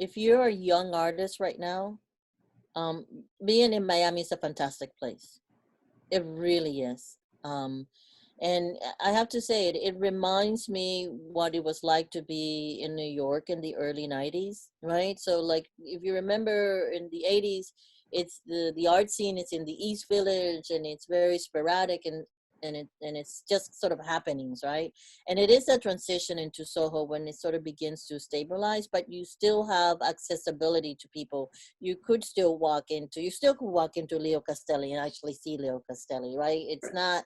if you're a young artist right now, um, being in Miami is a fantastic place. It really is. And I have to say it reminds me what it was like to be in New York in the early 90s, right? So like if you remember in the 80s, it's the art scene, it's in the East Village and it's very sporadic and it's just sort of happenings, right? And it is a transition into Soho when it sort of begins to stabilize, but you still have accessibility to people. You still could walk into Leo Castelli and actually see Leo Castelli, right? It's not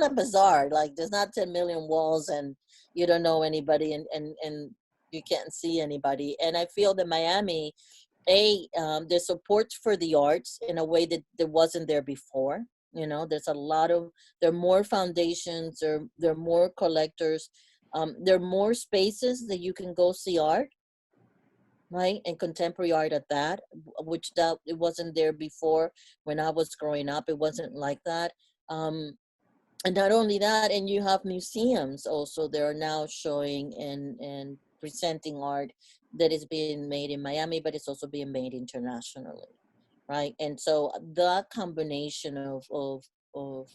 a bazaar. Like there's not 10 million walls and you don't know anybody and you can't see anybody. And I feel that Miami, there's support for the arts in a way that there wasn't there before. You know, there are more foundations, there are more collectors, there are more spaces that you can go see art, right? And contemporary art at that, which that it wasn't there before. When I was growing up, it wasn't like that. um and not only that, and you have museums also that are now showing and presenting art that is being made in Miami, but it's also being made internationally, right? And so the combination of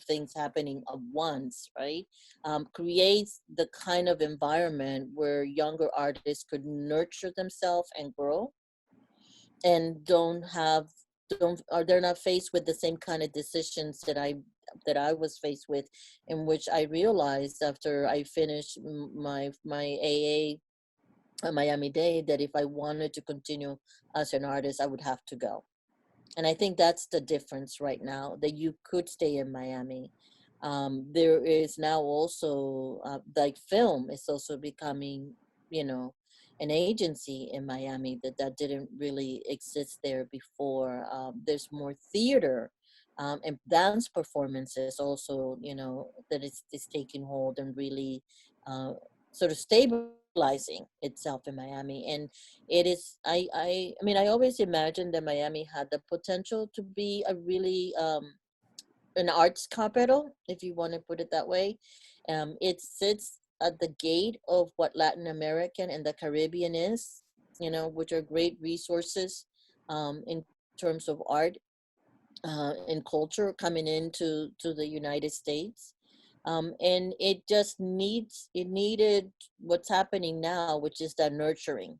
things happening at once, right, creates the kind of environment where younger artists could nurture themselves and grow, and don't or they're not faced with the same kind of decisions that I was faced with, in which I realized after I finished my AA at Miami Dade that if I wanted to continue as an artist, I would have to go. And I think that's the difference right now, that you could stay in Miami. There is now also like film is also becoming, you know, an agency in Miami that didn't really exist there before. There's more theater and dance performances also, you know, that is taking hold and really uh, sort of stabilizing itself in Miami. And it is I mean, I always imagined that Miami had the potential to be a really an arts capital, if you want to put it that way. It sits at the gate of what Latin American and the Caribbean is, you know, which are great resources in terms of art and culture coming into to the United States. And it needed what's happening now, which is that nurturing.